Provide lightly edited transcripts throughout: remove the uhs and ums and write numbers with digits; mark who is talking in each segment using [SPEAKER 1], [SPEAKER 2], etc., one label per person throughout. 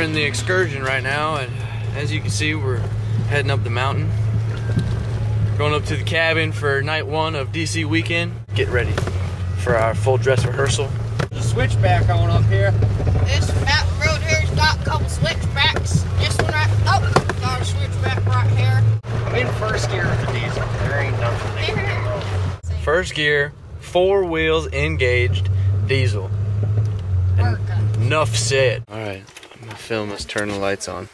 [SPEAKER 1] in the excursion right now, and as you can see, we're heading up the mountain. Going up to the cabin for night 1 of DC weekend. Get ready for our full dress rehearsal.
[SPEAKER 2] There's a switchback on up here.
[SPEAKER 3] This mountain road here's got a couple switchbacks. This one right, oh, got a switchback right here.
[SPEAKER 2] I'm in first gear of the diesel. There ain't nothing they can go.
[SPEAKER 1] First gear, 4 wheels engaged, diesel. And enough said. All right, I'm gonna film us turn the lights on.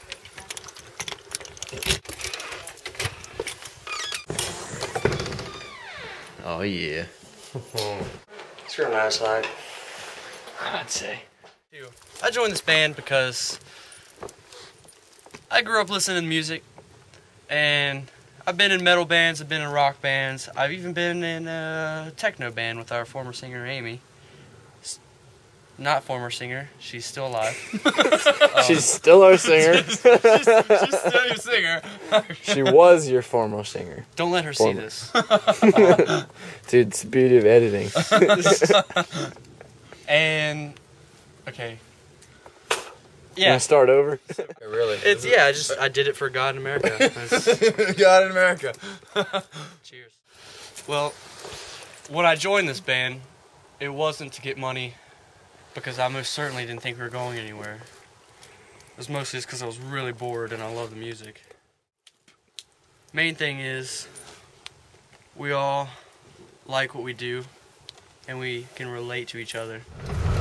[SPEAKER 1] Oh yeah.
[SPEAKER 2] It's real nice light.
[SPEAKER 1] I'd say.
[SPEAKER 4] I joined this band because I grew up listening to music, and I've been in metal bands, I've been in rock bands, I've even been in a techno band with our former singer Amy. Not former singer, she's still alive.
[SPEAKER 1] She's still our singer.
[SPEAKER 4] she's still your singer.
[SPEAKER 1] She was your former singer.
[SPEAKER 4] Don't let her see this.
[SPEAKER 1] Dude, it's the beauty of editing.
[SPEAKER 4] And okay.
[SPEAKER 1] Yeah.
[SPEAKER 4] Yeah.
[SPEAKER 1] Start over.
[SPEAKER 2] Really?
[SPEAKER 4] It's I did it for God in America.
[SPEAKER 2] God in America.
[SPEAKER 4] Cheers. Well, when I joined this band, it wasn't to get money, because I most certainly didn't think we were going anywhere. It was mostly just because I was really bored and I love the music. Main thing is, we all like what we do, and we can relate to each other.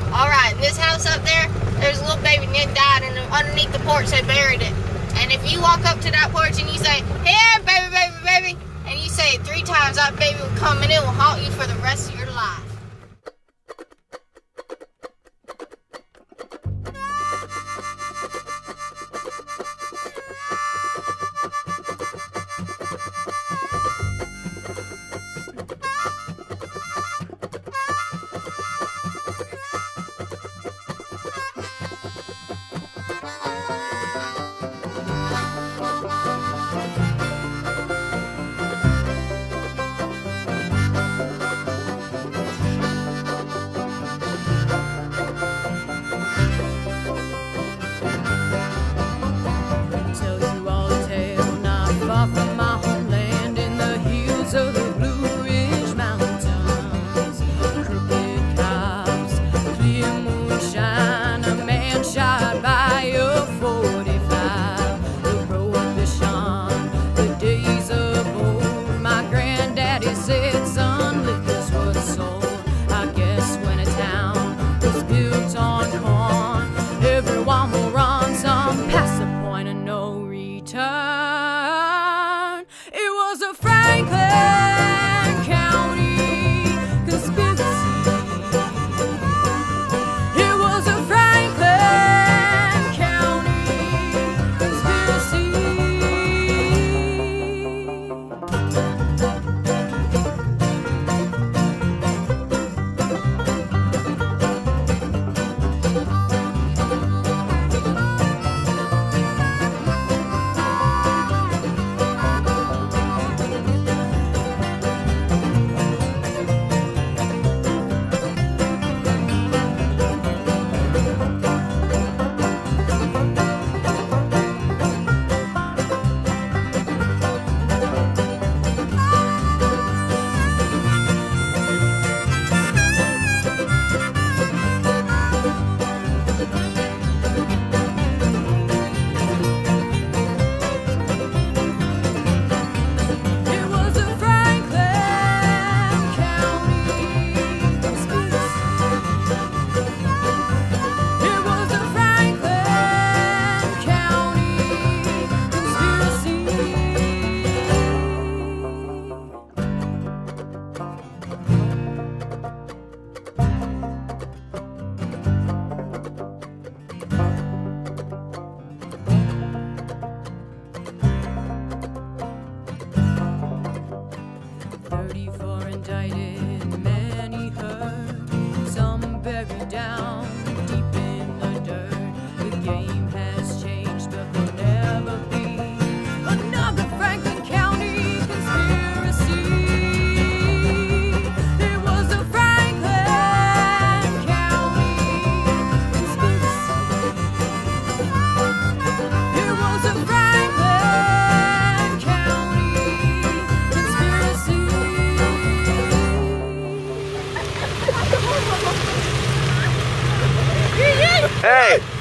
[SPEAKER 3] Alright, in this house up there, there's a little baby that died, and underneath the porch they buried it. And if you walk up to that porch and you say, "Here, baby, baby, baby," and you say it 3 times, that baby will come and it will haunt you for the rest of your life.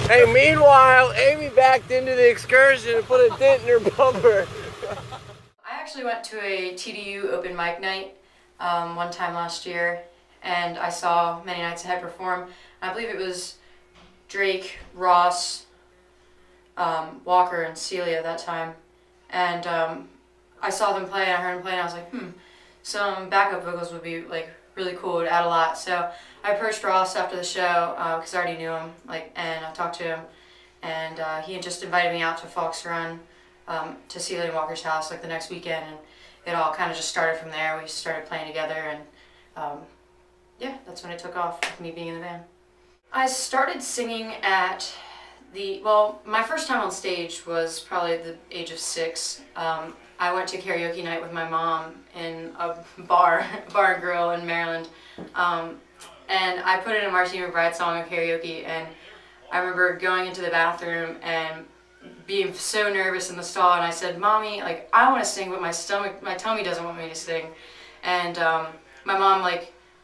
[SPEAKER 2] Hey, meanwhile, Amy backed into the excursion and put a dent in her bumper.
[SPEAKER 5] I actually went to a TDU open mic night one time last year, and I saw Many Nights Ahead perform. I believe it was Drake, Ross, Walker, and Celia at that time. And I saw them play, and I heard them play, and I was like, some backup vocals would be like really cool, would add a lot. So I approached Ross after the show because I already knew him, and I talked to him, and he had just invited me out to Fox Run to Celia and Walker's house the next weekend, and it all kind of just started from there. We started playing together, and yeah, that's when it took off with me being in the band. I started singing at my first time on stage was probably at the age of 6. I went to karaoke night with my mom in a bar and grill in Maryland, and I put in a Marcy McBride song in karaoke, and I remember going into the bathroom and being so nervous in the stall, and I said, "Mommy, I want to sing, but my tummy doesn't want me to sing." And my mom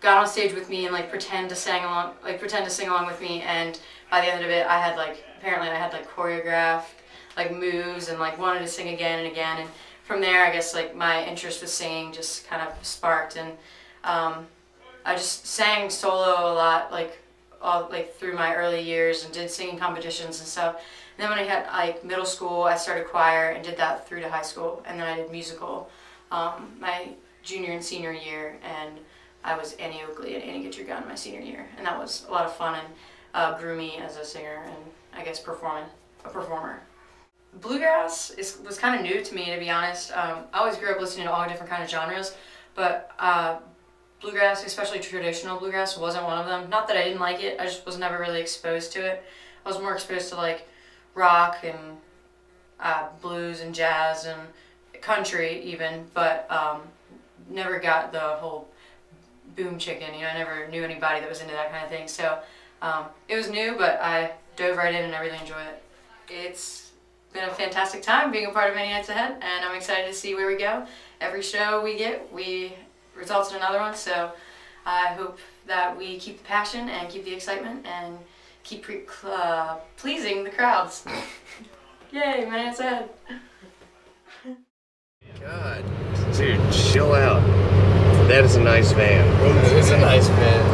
[SPEAKER 5] got on stage with me and pretend to sing along with me, and by the end of it, I had apparently I had choreographed moves and wanted to sing again and again, and from there I guess my interest with singing just kind of sparked, and I just sang solo a lot all through my early years and did singing competitions and stuff. And then when I had middle school, I started choir and did that through to high school, and then I did musical my junior and senior year, and I was Annie Oakley and Annie Get Your Gun my senior year, and that was a lot of fun and grew me as a singer and I guess a performer. Bluegrass was kind of new to me, to be honest. I always grew up listening to all different kind of genres, but bluegrass, especially traditional bluegrass, wasn't one of them. Not that I didn't like it, I just was never really exposed to it. I was more exposed to rock and blues and jazz and country even, but never got the whole boom chicken, I never knew anybody that was into that kind of thing. So it was new, but I dove right in and I really enjoy it. It's been a fantastic time being a part of Many Nights Ahead, and I'm excited to see where we go. Every show we get, results in another one, so I hope that we keep the passion and keep the excitement and keep pleasing the crowds. Yay, Many Nights Ahead.
[SPEAKER 2] God. Dude, chill out. That is a nice van.
[SPEAKER 1] It is a nice van.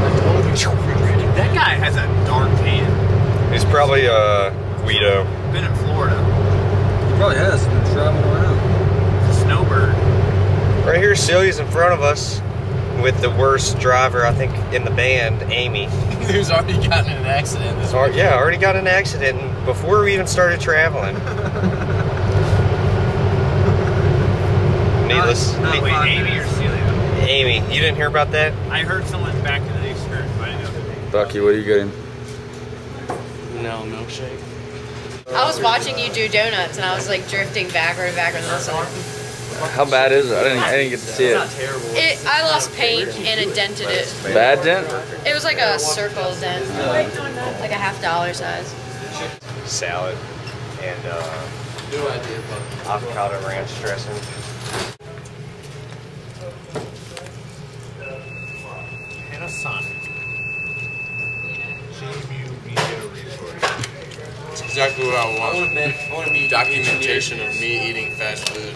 [SPEAKER 2] I told you.
[SPEAKER 6] That guy has a dark tan.
[SPEAKER 2] He's probably Guido.
[SPEAKER 6] Been in Florida.
[SPEAKER 7] He probably has. Been traveling around.
[SPEAKER 6] It's a snowbird.
[SPEAKER 2] Right here, Celia's in front of us with the worst driver, I think, in the band, Amy.
[SPEAKER 1] Who's already gotten in an accident this week.
[SPEAKER 2] Yeah, already got in an accident before we even started traveling. Needless.
[SPEAKER 6] Wait, Amy or Celia?
[SPEAKER 2] Amy, you didn't hear about that?
[SPEAKER 6] I heard someone back into the excursion, but I didn't know who.
[SPEAKER 7] Bucky, what are you getting?
[SPEAKER 1] No, milkshake.
[SPEAKER 3] I was watching you do donuts, and I was drifting backward and listening.
[SPEAKER 7] How bad is it? I didn't get to see
[SPEAKER 1] It's
[SPEAKER 7] it.
[SPEAKER 1] not terrible.
[SPEAKER 3] I lost paint and it dented it.
[SPEAKER 7] Bad dent?
[SPEAKER 3] It was like a circle dent, like a $50 size.
[SPEAKER 2] Salad and
[SPEAKER 1] No idea, but
[SPEAKER 2] avocado ranch dressing.
[SPEAKER 6] Panasonic.
[SPEAKER 1] it's exactly what I want. I want to be documentation of me eating fast food.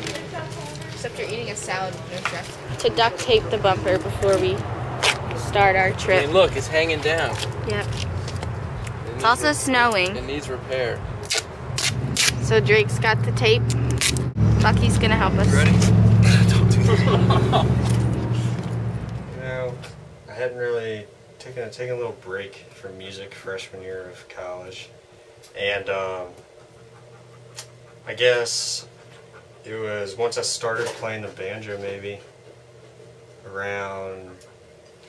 [SPEAKER 3] Except you're eating a salad with no dressing. To duct tape the bumper before we start our trip.
[SPEAKER 1] And look, it's hanging down.
[SPEAKER 3] Yep. It's also snowing.
[SPEAKER 1] It needs repair.
[SPEAKER 3] So Drake's got the tape. Bucky's gonna help us.
[SPEAKER 1] Ready? Don't do that.
[SPEAKER 2] I hadn't really taken a little break from music freshman year of college, and I guess it was once I started playing the banjo, maybe around,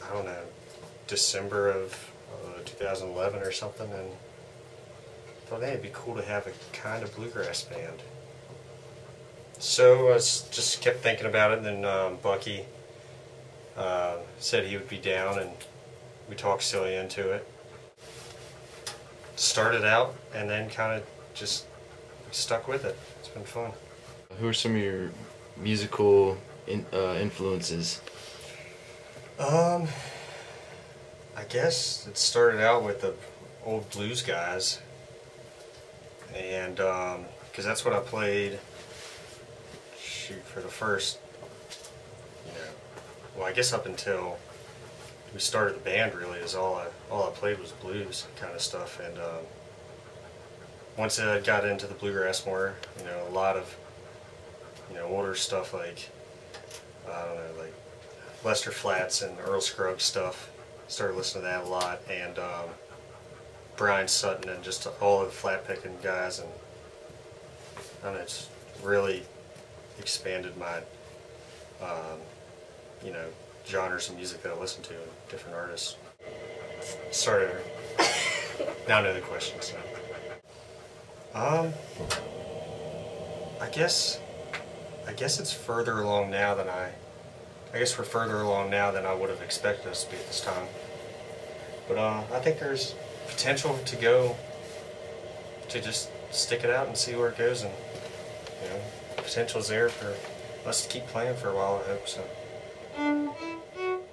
[SPEAKER 2] I don't know, December of 2011 or something, and I thought, hey, it'd be cool to have a kind of bluegrass band. So I just kept thinking about it, and then Bucky said he would be down, and we talked Celia into it. Started out, and then kind of just stuck with it. It's been fun.
[SPEAKER 1] Who are some of your musical influences?
[SPEAKER 2] I guess it started out with the old blues guys, and because that's what I played. Shoot, for the first, well, I guess up until we started the band, really, is all I played was blues kind of stuff. And once I got into the bluegrass more, a lot of older stuff like I don't know, like Lester Flats and Earl Scruggs stuff. Started listening to that a lot, and Brian Sutton and just all of the flat picking guys, and I don't know, it's really expanded my genres of music that I listen to and different artists. Sorry, now I know the question. So, I guess it's further along now than I guess we're further along now than I would have expected us to be at this time. But I think there's potential to just stick it out and see where it goes, and potential's there for us to keep playing for a while, I hope so.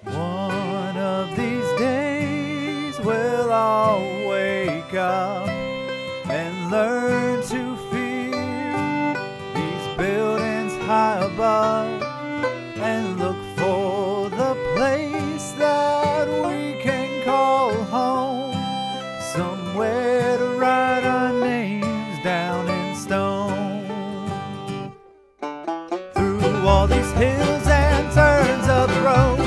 [SPEAKER 8] One of these days we'll all wake up and learn to fear these buildings high above and look for the place that we can call home, somewhere to write our names down in stone. Through all these hills and turns of the road,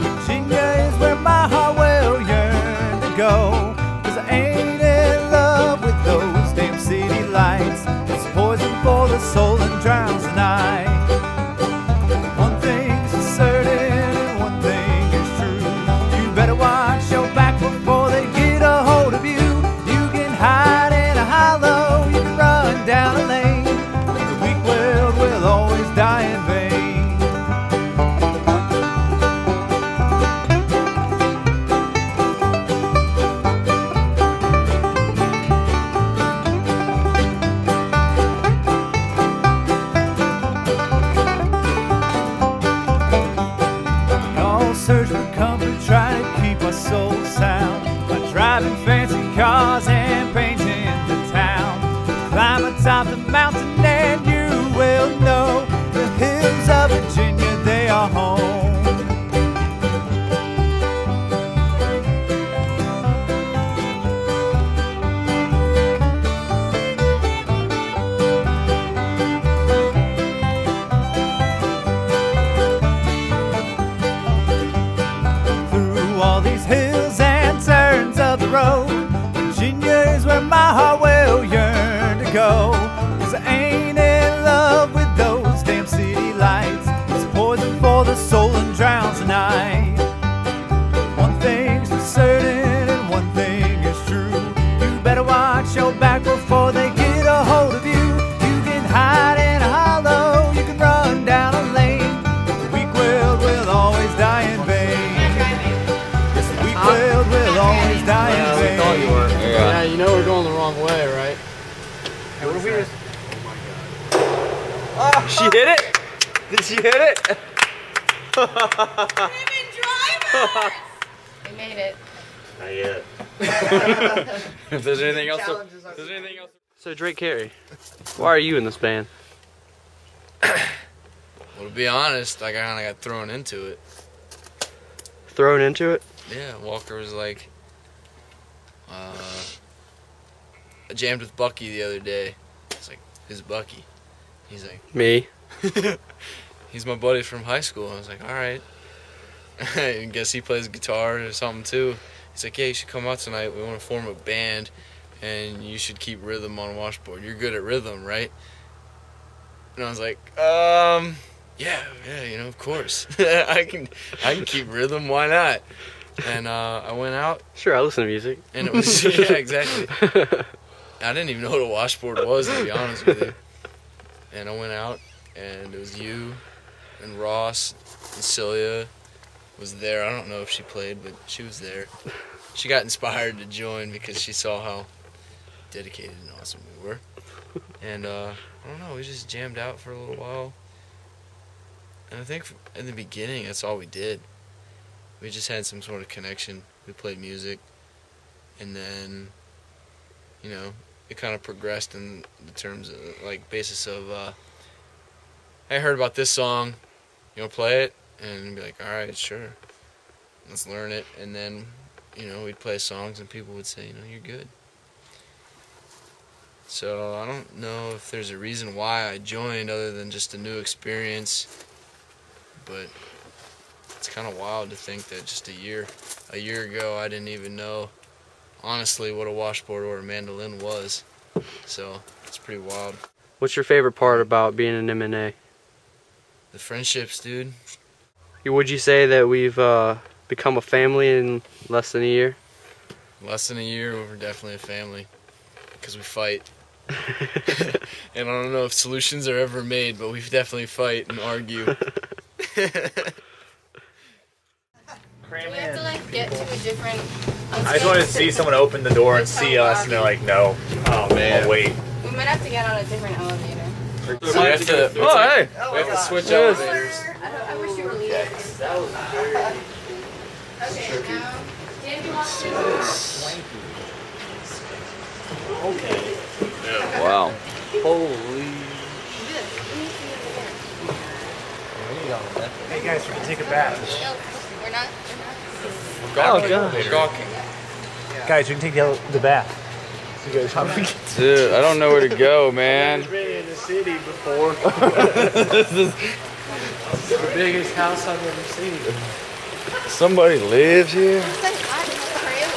[SPEAKER 8] Virginia is where my heart will yearn to go, 'cause I ain't in love with those damn city lights. It's poison for the soul and drowns the night. One thing's for certain and one thing is true. You better watch your back before they get a hold of you. You can hide in a hollow, you can run down a lane. The weak world will always die in vain. Search for comfort, try to keep our soul sound by driving fancy cars and painting the town. Climb atop the mountain and you will know the hills of Virginia, they are home. All these hills and turns of the road, Virginia is where my heart will yearn to go. 'Cause I ain't in love with those damn city lights. It's poison for the soul and drowns the night. One thing's for certain and one thing is true. You better watch your back before they get a hold of you. You can hide in a hollow, you can run down a lane. The weak world will always die in vain. World will always die in vain.
[SPEAKER 1] We thought you were. Yeah, you know we're going the wrong way, right?
[SPEAKER 4] Hey, what if we just...
[SPEAKER 1] Oh, she hit it? Did she hit it?
[SPEAKER 3] We made it.
[SPEAKER 2] Not yet.
[SPEAKER 1] If there's anything else,
[SPEAKER 4] So Drake Carey, why are you in this band?
[SPEAKER 1] Well, to be honest, I kind of got thrown into it.
[SPEAKER 4] Thrown into it?
[SPEAKER 1] Yeah, Walker was like, I jammed with Bucky the other day. It's like, who's Bucky? He's like,
[SPEAKER 4] Me.
[SPEAKER 1] he's my buddy from high school. I was like, all right. I guess he plays guitar or something too. He's like, yeah, you should come out tonight. We want to form a band, and you should keep rhythm on washboard. You're good at rhythm, right? And I was like, yeah, of course. I can keep rhythm. Why not? And I went out.
[SPEAKER 4] Sure, I listen to music.
[SPEAKER 1] And it was, yeah, exactly. I didn't even know what a washboard was, to be honest with you. And I went out, and it was you and Ross and Celia was there. I don't know if she played, but she was there. She got inspired to join because she saw how dedicated and awesome we were. And I don't know, we just jammed out for a little while. And I think in the beginning, that's all we did. We just had some sort of connection. We played music, and then, you know, it kind of progressed in the terms of, like, basis of, hey, I heard about this song, you want to play it? And be like, all right, sure, let's learn it. And then, you know, we'd play songs, and people would say, you know, you're good. So I don't know if there's a reason why I joined other than just a new experience, but it's kind of wild to think that just a year ago I didn't even know, honestly, what a washboard or a mandolin was. So it's pretty wild.
[SPEAKER 4] What's your favorite part about being an MNA?
[SPEAKER 1] The friendships, dude.
[SPEAKER 4] Would you say that we've become a family in less than a year?
[SPEAKER 1] Less than a year, we're definitely a family because we fight. And I don't know if solutions are ever made, but we definitely fight and argue.
[SPEAKER 3] We have to like get to a different.
[SPEAKER 6] I just wanted to see someone open the door and see us, and they're like, no. Oh man, wait.
[SPEAKER 3] We might have to get on a different elevator.
[SPEAKER 1] So we have to.
[SPEAKER 7] Oh, hey!
[SPEAKER 1] We have to switch elevators.
[SPEAKER 3] I wish you were leaving.
[SPEAKER 6] That was very.
[SPEAKER 3] Okay, now, Dan, do you want to do
[SPEAKER 6] Okay.
[SPEAKER 7] Wow.
[SPEAKER 4] Holy.
[SPEAKER 6] Hey guys, we can take a bath.
[SPEAKER 3] No, we're not.
[SPEAKER 1] Oh, God.
[SPEAKER 6] We're
[SPEAKER 1] Gawking.
[SPEAKER 6] Guys, we can take the bath. You guys want to
[SPEAKER 7] Dude, I don't know where to go, man.
[SPEAKER 6] been in the city before.
[SPEAKER 7] This is...
[SPEAKER 4] The biggest house I've ever seen.
[SPEAKER 7] Somebody lives here?
[SPEAKER 3] It's like hot in the trailer.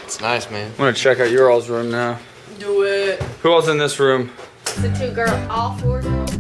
[SPEAKER 1] It's nice, man.
[SPEAKER 7] I'm gonna check out your all's room now.
[SPEAKER 4] Do it.
[SPEAKER 7] Who else in this room?
[SPEAKER 3] The two girls, all four girls.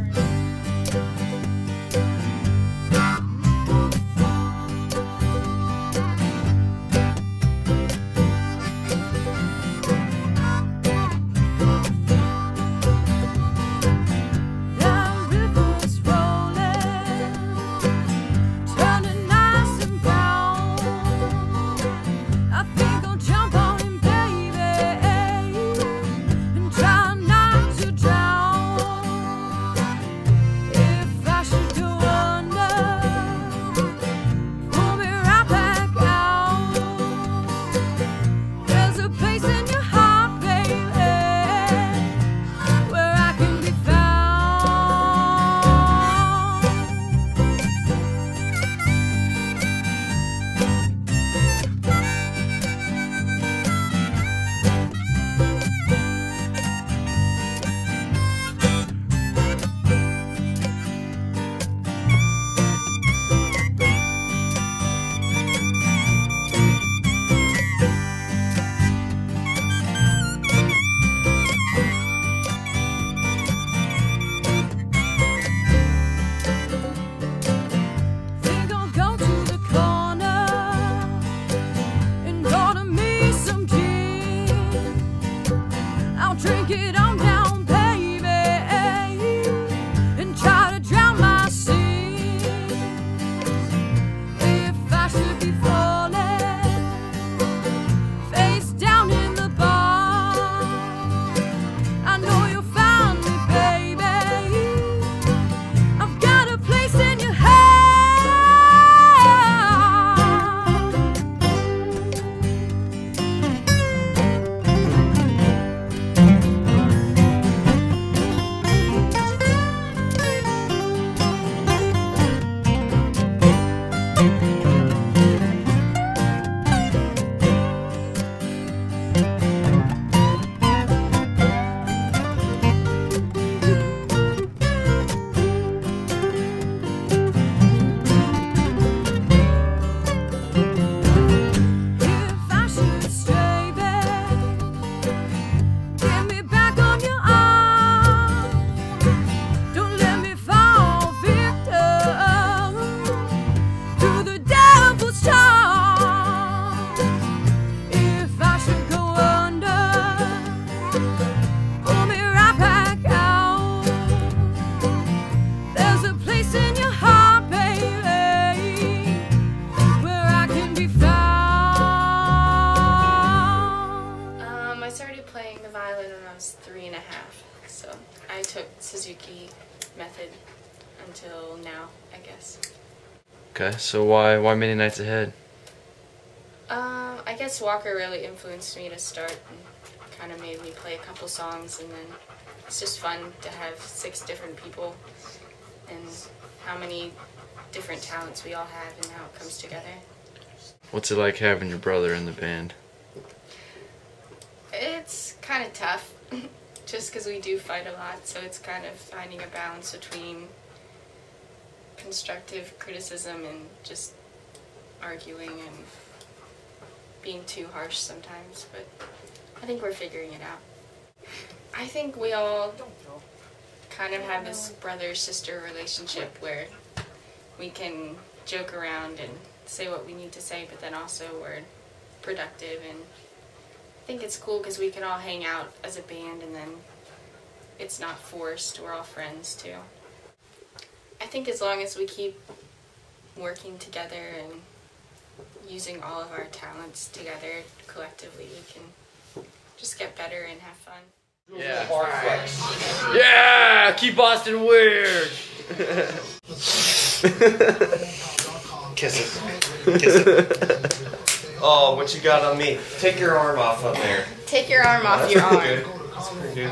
[SPEAKER 9] so I took Suzuki method until now, I guess.
[SPEAKER 1] Okay, so why Many Nights Ahead?
[SPEAKER 9] I guess Walker really influenced me to start and kind of made me play a couple songs, and then it's just fun to have 6 different people and how many different talents we all have and how it comes together.
[SPEAKER 1] What's it like having your brother in the band?
[SPEAKER 9] It's kind of tough, just because we do fight a lot, so it's kind of finding a balance between constructive criticism and just arguing and being too harsh sometimes, but I think we're figuring it out. I think we all kind of have this brother-sister relationship where we can joke around and say what we need to say, but then also we're productive, and I think it's cool because we can all hang out as a band and then it's not forced, we're all friends too. I think as long as we keep working together and using all of our talents together collectively, we can just get better and have fun.
[SPEAKER 1] Yeah. Yeah! Keep Boston weird!
[SPEAKER 2] Kiss it. Kiss it. Oh, what you got on me? Take your arm off up there.
[SPEAKER 9] Take your arm off your arm.
[SPEAKER 2] Good. That's pretty good.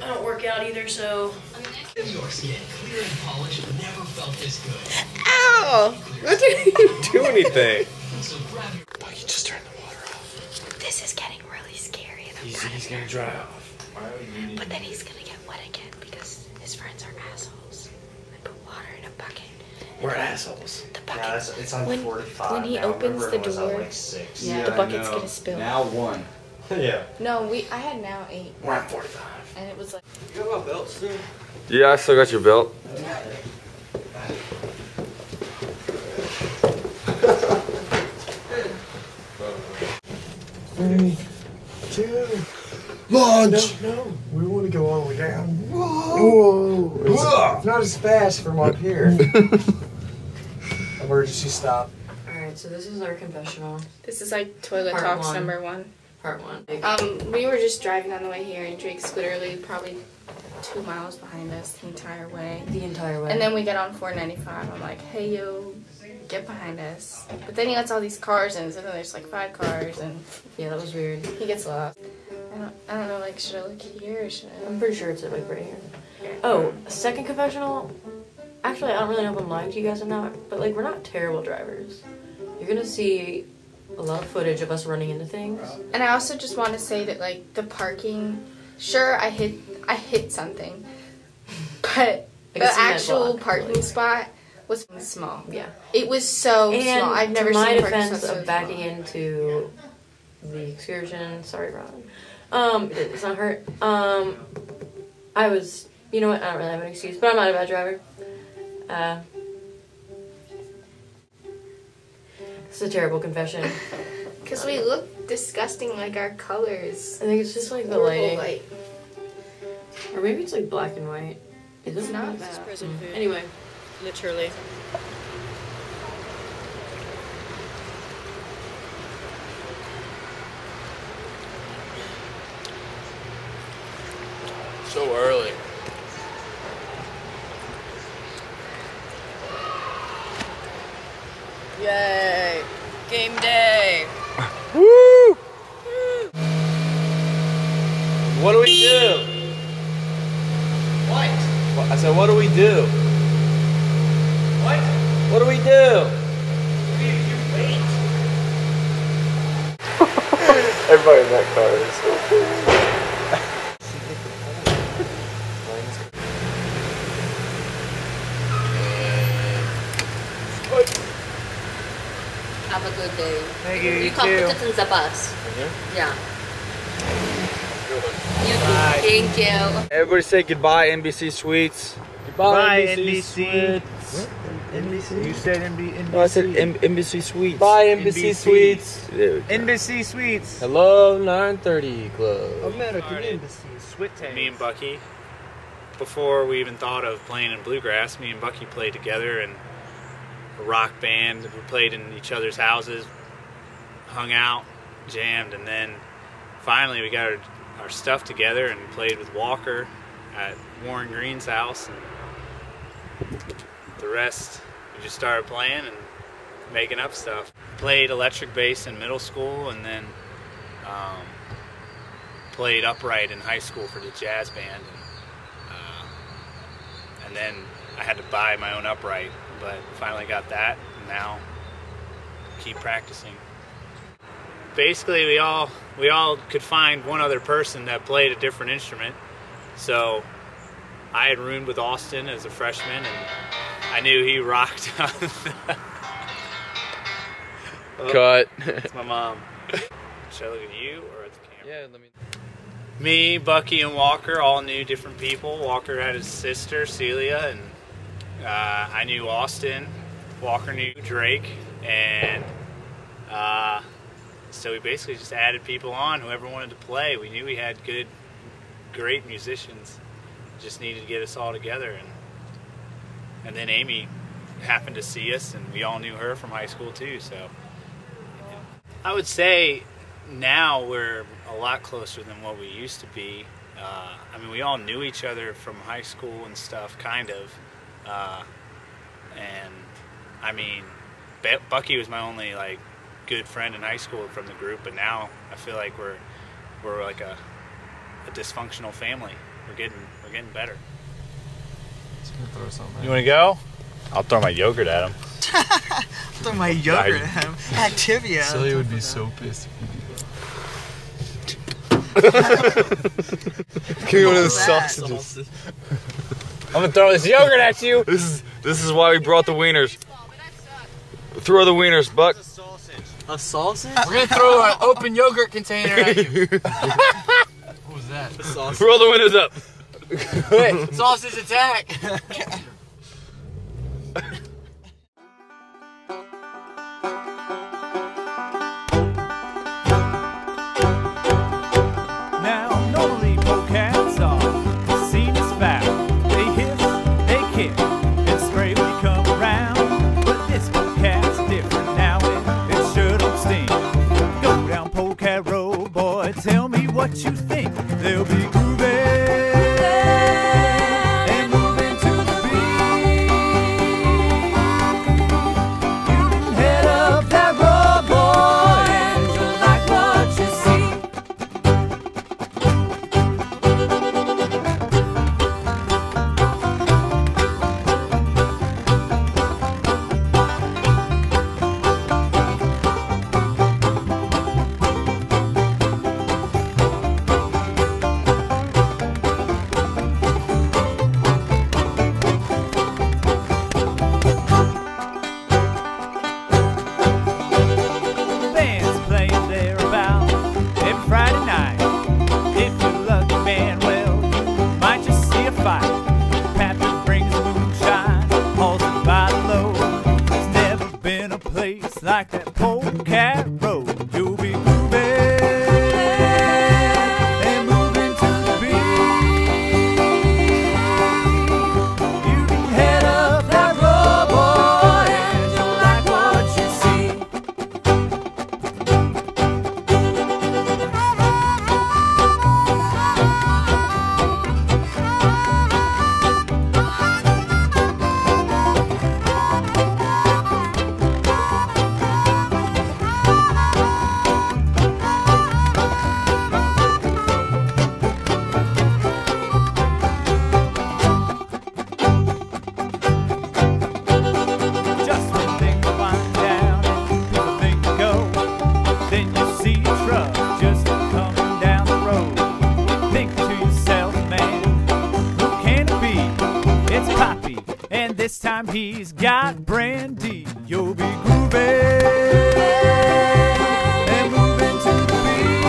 [SPEAKER 5] I don't work out either, so.
[SPEAKER 10] New York skin, clear and polished, never felt this good.
[SPEAKER 9] Ow!
[SPEAKER 2] That didn't even do anything.
[SPEAKER 10] So grab your
[SPEAKER 1] Oh, you just turned the water off.
[SPEAKER 3] This is getting really scary. And
[SPEAKER 1] He's gonna dry off.
[SPEAKER 3] but then he's gonna get wet again because his friends are assholes. I put water in a bucket.
[SPEAKER 1] We're assholes.
[SPEAKER 3] The bucket.
[SPEAKER 2] Yeah, it's on
[SPEAKER 3] when,
[SPEAKER 2] 45
[SPEAKER 3] when he
[SPEAKER 2] now.
[SPEAKER 3] opens
[SPEAKER 2] Remember
[SPEAKER 3] the
[SPEAKER 2] it was on
[SPEAKER 3] door,
[SPEAKER 2] like 6.
[SPEAKER 3] yeah, the bucket's gonna spill.
[SPEAKER 7] Now 1.
[SPEAKER 2] Yeah.
[SPEAKER 9] No, I had now 8.
[SPEAKER 1] We're at 45.
[SPEAKER 9] And it was like...
[SPEAKER 4] You got my belt still?
[SPEAKER 1] Yeah, I still got your belt.
[SPEAKER 2] Launch! No, we want to go all the way down. Whoa! It's not as fast from up here. Emergency stop.
[SPEAKER 5] Alright, so this is our confessional.
[SPEAKER 9] This is like toilet
[SPEAKER 5] Part
[SPEAKER 9] talks
[SPEAKER 5] 1.
[SPEAKER 9] number 1.
[SPEAKER 5] Part 1.
[SPEAKER 9] We were just driving on the way here, and Drake's literally probably 2 miles behind us the entire way.
[SPEAKER 5] The entire way.
[SPEAKER 9] And then we get on 495. I'm like, hey, yo, get behind us. But then he lets all these cars in, so then there's like 5 cars, and
[SPEAKER 5] yeah, that was weird.
[SPEAKER 9] he gets lost. I don't know, like, should I look here or should I?
[SPEAKER 5] I'm pretty sure it's like right here. Oh, second confessional. Actually, I don't really know if I'm lying to you guys or not, but like we're not terrible drivers. You're gonna see a lot of footage of us running into things.
[SPEAKER 9] And I also just want to say that, like, the parking, sure, I hit something, but the actual parking spot was small.
[SPEAKER 5] Yeah.
[SPEAKER 9] It was so
[SPEAKER 5] And
[SPEAKER 9] small. I've never
[SPEAKER 5] to my
[SPEAKER 9] seen a parking
[SPEAKER 5] defense
[SPEAKER 9] spot so
[SPEAKER 5] of backing
[SPEAKER 9] small.
[SPEAKER 5] into the excursion, sorry, Ron. It's not hurt. I was, you know what? I don't really have an excuse, but I'm not a bad driver. It's a terrible confession.
[SPEAKER 9] Because we look disgusting, like our colors.
[SPEAKER 5] I think it's just like the
[SPEAKER 9] Horrible
[SPEAKER 5] lighting.
[SPEAKER 9] light.
[SPEAKER 5] Or maybe it's like black and white. Is it
[SPEAKER 9] It's not
[SPEAKER 5] that?
[SPEAKER 9] that.
[SPEAKER 11] Prison food.
[SPEAKER 5] Anyway.
[SPEAKER 11] Literally.
[SPEAKER 1] So early.
[SPEAKER 11] Yay! Game day!
[SPEAKER 1] Woo! What do we do?
[SPEAKER 4] What?
[SPEAKER 1] I said, what do we do?
[SPEAKER 4] What?
[SPEAKER 1] What do we do?
[SPEAKER 4] You wait.
[SPEAKER 2] Everybody in that car is so cool.
[SPEAKER 11] Have a good day.
[SPEAKER 2] Thank you.
[SPEAKER 11] You come put it in the bus. Yeah. You too. Thank you.
[SPEAKER 7] Everybody say goodbye, NBC Suites.
[SPEAKER 8] Bye, NBC. NBC? You said NBC.
[SPEAKER 7] No, I said NBC Suites.
[SPEAKER 4] Bye, NBC Suites.
[SPEAKER 7] There we go.
[SPEAKER 8] NBC Suites.
[SPEAKER 7] Hello, 930 Club.
[SPEAKER 8] American Embassy. Sweet
[SPEAKER 12] Me and Bucky, before we even thought of playing in bluegrass, me and Bucky played together in a rock band. We played in each other's houses, hung out, jammed, and then finally we got our stuff together and played with Walker at Warren Green's house, and the rest we just started playing and making up stuff. Played electric bass in middle school, and then played upright in high school for the jazz band, and then I had to buy my own upright, but finally got that, and now keep practicing. Basically, we all could find one other person that played a different instrument. So I had roomed with Austin as a freshman, and I knew he rocked on the...
[SPEAKER 1] Cut.
[SPEAKER 12] It's my mom. Should I look at you or at the camera?
[SPEAKER 1] Yeah, let me.
[SPEAKER 12] Me, Bucky, and Walker all knew different people. Walker had his sister, Celia, and I knew Austin. Walker knew Drake, and so we basically just added people on, whoever wanted to play. We knew we had great musicians. Just needed to get us all together, and then Amy happened to see us, and we all knew her from high school too. So I would say now we're a lot closer than what we used to be. I mean, we all knew each other from high school and stuff, kind of. And I mean, Bucky was my only like good friend in high school from the group, but now I feel like we're like a dysfunctional family. We're getting better. You want to go? I'll throw my yogurt at him.
[SPEAKER 13] Throw my yogurt at him. Activia.
[SPEAKER 1] Celia would be so pissed if you did that. Give me one of the sausages.
[SPEAKER 6] I'm gonna throw this yogurt at you.
[SPEAKER 7] This is why we brought the wieners. Throw the wieners, Buck.
[SPEAKER 13] A sausage?
[SPEAKER 1] We're gonna throw an open yogurt container at you. What was that?
[SPEAKER 13] A sausage.
[SPEAKER 7] Roll the wieners up.
[SPEAKER 1] Quick, sausage attack.
[SPEAKER 8] Now, normally bobcats are seen as foul. They hiss, they kick, and spray when you come around. But this bobcat's different now, and it sure don't sting. Go down Polecat Road, boy, tell me what you think. They'll be grooving and moving to the beat. You can head up that road, boy, and you'll like what you see. Band's playing there about every Friday night. If you're lucky, man, well, you might just see a fight. Pappy brings moonshine, hauls it by the load. There's never been a place like that Polecat Road. You'll be grooving and moving to the beat. You can head up that road, boy, and you'll like what you see. Just when things wind down and people think to go, then you see a truck just coming down the road. Think to yourself, man, who can it be? It's Poppy, and this time he's got brandy. You'll be grooving and moving to the beat.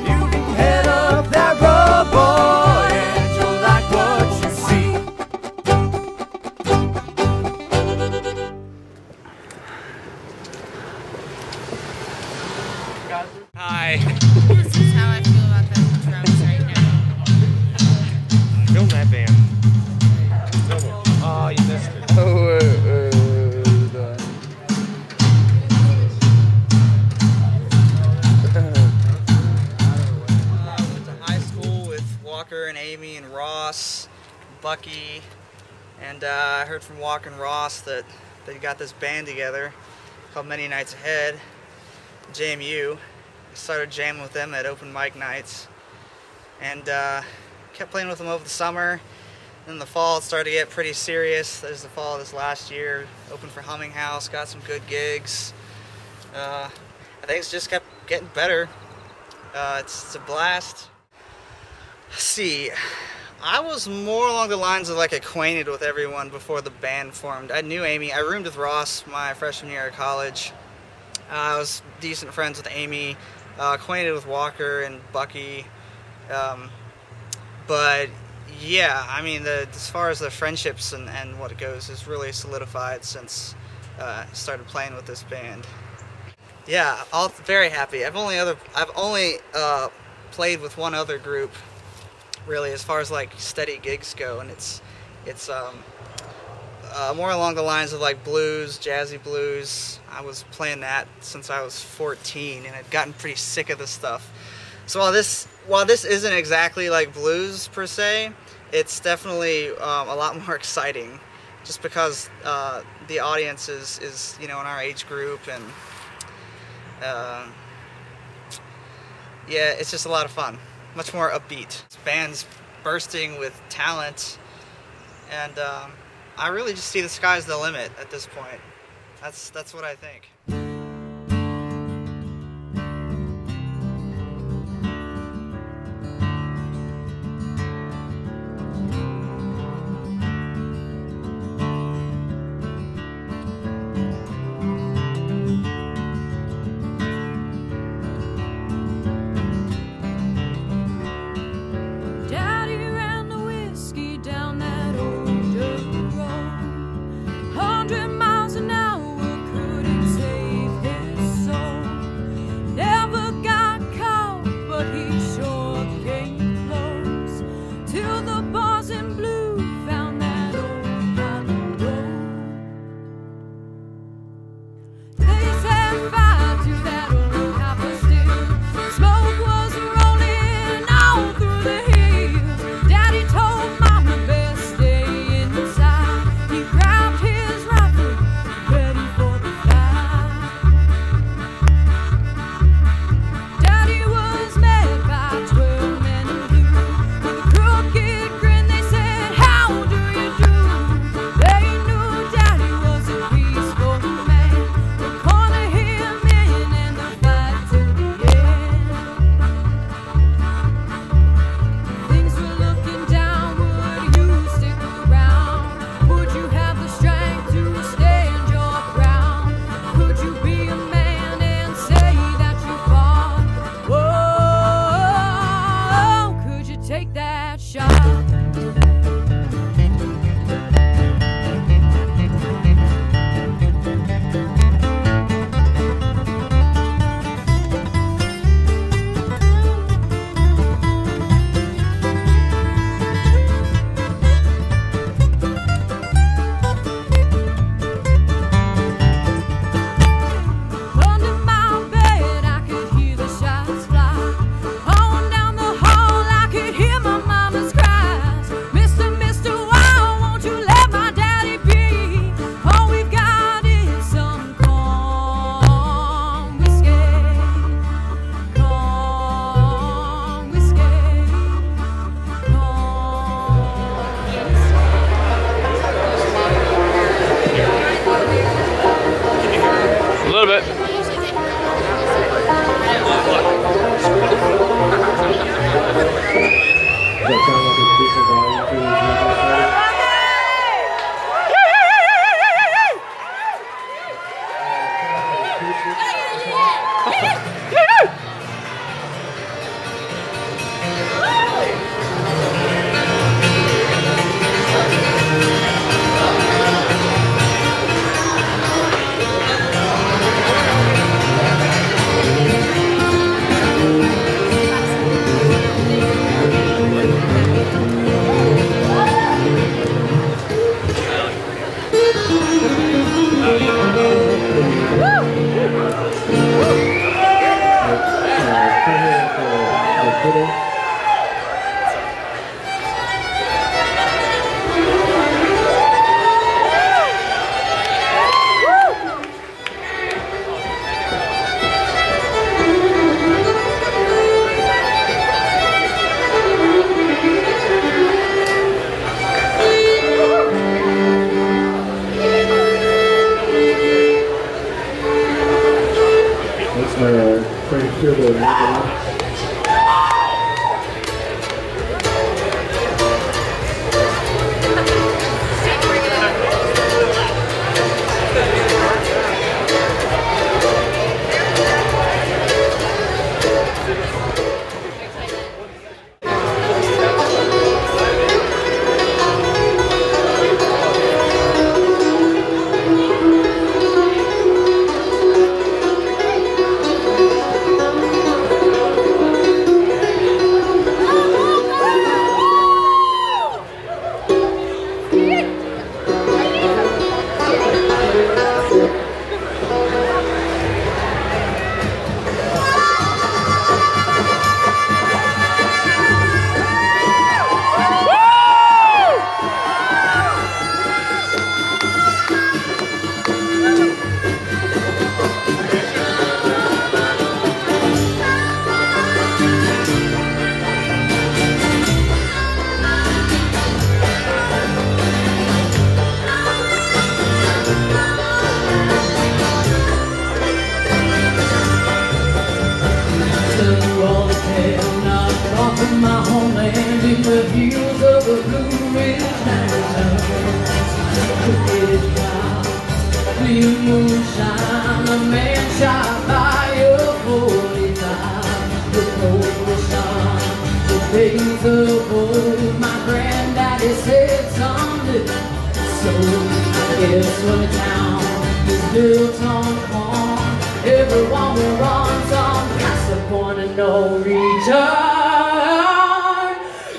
[SPEAKER 8] You can head up that road, boy, and you'll like what you see.
[SPEAKER 4] Hi.
[SPEAKER 3] This is how I feel about the drums right now.
[SPEAKER 4] Film that band. Oh, you missed it.
[SPEAKER 1] Oh,
[SPEAKER 13] Walker and Amy and Ross, Bucky, and I heard from Walker and Ross that they got this band together called Many Nights Ahead, JMU. I started jamming with them at open mic nights, and kept playing with them over the summer. In the fall, it started to get pretty serious. There's the fall of this last year. Opened for Humming House, got some good gigs. Things just kept getting better. It's a blast. Let's see, I was more along the lines of like acquainted with everyone before the band formed. I knew Amy. I roomed with Ross my freshman year of college. I was decent friends with Amy, acquainted with Walker and Bucky. But yeah, I mean, as far as the friendships and what it goes, is really solidified since I started playing with this band. Yeah, all very happy. I've only played with one other group, really, as far as like steady gigs go, and it's more along the lines of like blues, jazzy blues. I was playing that since I was 14, and I'd gotten pretty sick of this stuff. So while this isn't exactly like blues per se, it's definitely a lot more exciting, just because the audience is in our age group, and yeah, it's just a lot of fun, much more upbeat. This band's bursting with talent, and I really just see the sky's the limit at this point. That's what I think.
[SPEAKER 14] Say in the hills of the Blue Ridge Mountains. Wicked cloud, clear moonshine, a man shot by a 45. The cold was on, the days of old. My granddaddy said someday. So I guess when the town is built on corn, everyone will run some past the point of no return.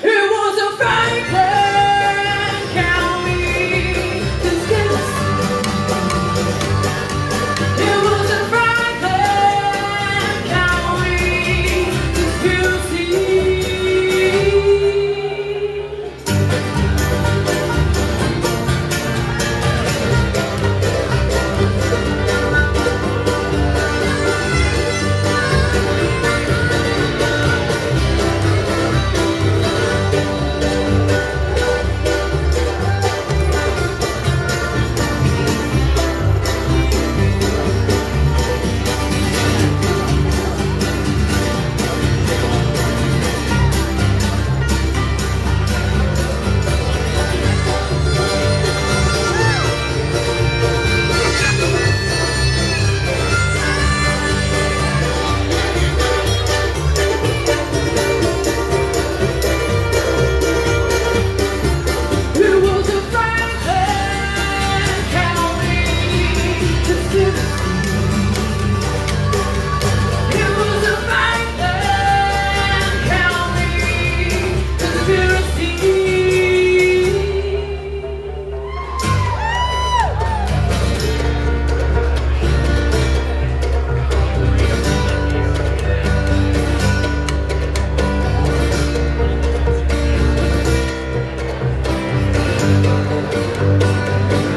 [SPEAKER 14] It was a Franklin County conspiracy. It was a Franklin County conspiracy.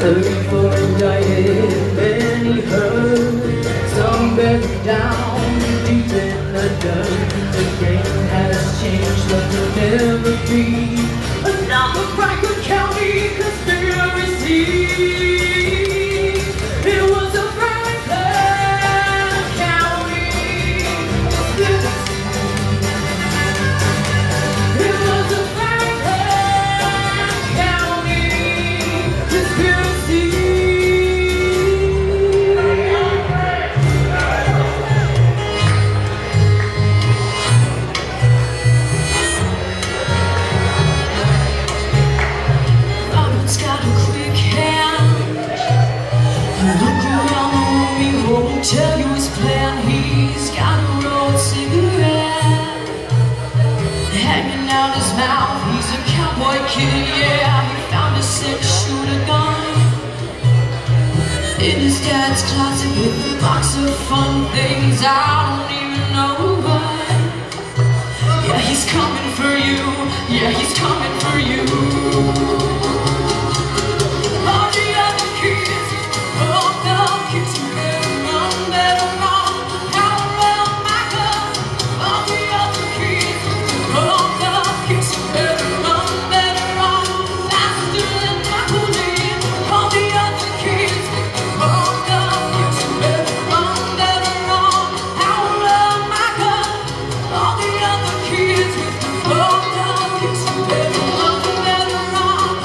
[SPEAKER 14] Looking for a giant, and he heard some buried down deep in the dirt. The game has changed, but there'll never be another Franklin County conspiracy. It was a Franklin County conspiracy. It was a Franklin County conspiracy. Robert's got a quick hand. Look around the room, he won't tell you his plan. He's got a rolled cigarette hanging out his mouth. He's a cowboy kid, yeah. He found a 6-shooter gun in his dad's closet with a box of fun things I don't even know what. Yeah, he's coming for you. Yeah, he's coming for you. All the other kids, all the kids who better run, better run. How well, Michael? All the other kids, all the kids who better run, better run. Faster than Napoleon. All the other kids, all the kids who better run, better run. How well, Michael? All the other kids, all the kids who better run, better run.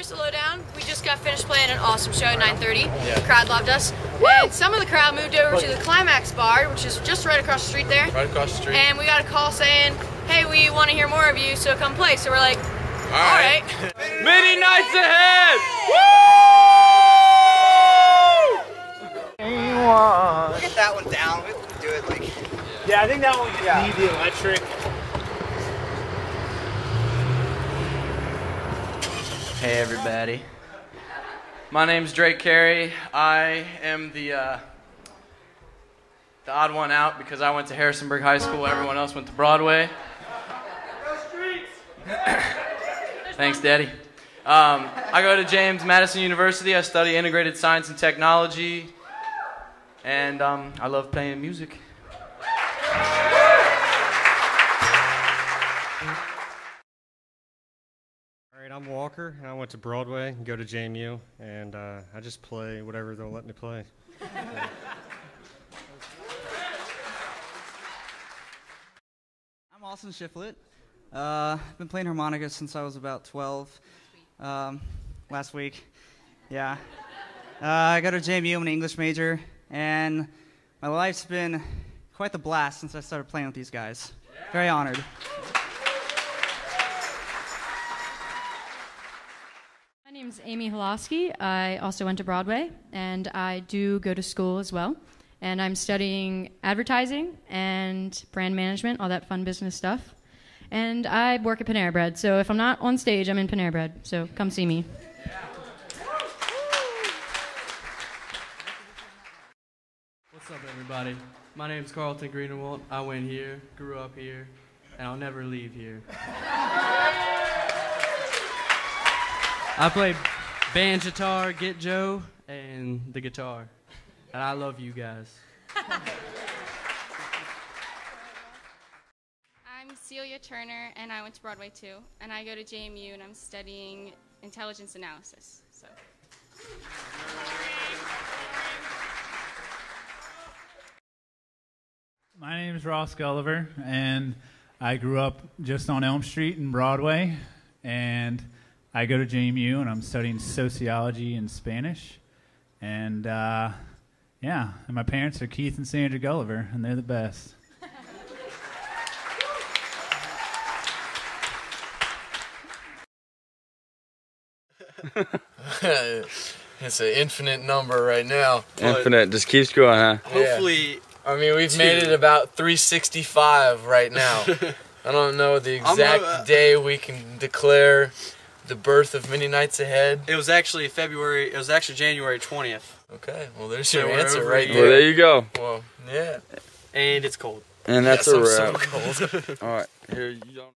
[SPEAKER 5] here's the lowdown. We just got finished playing an awesome show at 9:30.
[SPEAKER 1] Yeah.
[SPEAKER 5] The crowd loved us. And some of the crowd moved over to the Climax Bar, which is just right across the street there.
[SPEAKER 1] Right across the street.
[SPEAKER 5] And we got a call saying, hey, we want to hear more of you, so come play. So we're like, all right.
[SPEAKER 7] Many nights ahead!
[SPEAKER 13] We'll get that one down. We'll do it like.
[SPEAKER 12] Yeah, I think that one just need the electric.
[SPEAKER 4] Hey everybody. My name's Drake Carey. I am the odd one out because I went to Harrisonburg High School. Everyone else went to Broadway. Thanks, Daddy. I go to James Madison University. I study integrated science and technology, and I love playing music.
[SPEAKER 15] Alright, I'm Walker, and I went to Broadway and go to JMU, and I just play whatever they'll let me play.
[SPEAKER 13] I'm Austin Shiflett. I've been playing harmonica since I was about 12. Last week. Yeah. I go to JMU, I'm an English major, and my life's been quite the blast since I started playing with these guys. Very honored.
[SPEAKER 16] My name's Amy Holosky. I also went to Broadway, and I do go to school as well. And I'm studying advertising and brand management, all that fun business stuff. And I work at Panera Bread, so if I'm not on stage, I'm in Panera Bread, so come see me.
[SPEAKER 4] What's up, everybody? My name's Carlton Greenewalt. I went here, grew up here, and I'll never leave here. I play band guitar, Get Joe, and the guitar. And I love you guys.
[SPEAKER 17] I'm Celia Turner, and I went to Broadway too. And I go to JMU, and I'm studying intelligence analysis. So.
[SPEAKER 18] My name is Ross Gulliver, and I grew up just on Elm Street in Broadway, and I go to JMU, and I'm studying sociology and Spanish, and yeah, and my parents are Keith and Sandra Gulliver, and they're the best.
[SPEAKER 1] It's an infinite number right now.
[SPEAKER 7] Infinite, just keeps going, huh?
[SPEAKER 1] Hopefully, I mean, we've made it about 365 right now. I don't know the exact day we can declare the birth of Many Nights Ahead.
[SPEAKER 4] It was actually January 20th.
[SPEAKER 1] Okay, well, there's your answer right there.
[SPEAKER 7] Well, there you go.
[SPEAKER 1] Well, yeah.
[SPEAKER 4] And it's cold.
[SPEAKER 7] And that's
[SPEAKER 1] yes,
[SPEAKER 7] a
[SPEAKER 1] I'm
[SPEAKER 7] wrap.
[SPEAKER 1] so cold.
[SPEAKER 7] All right, here you don't.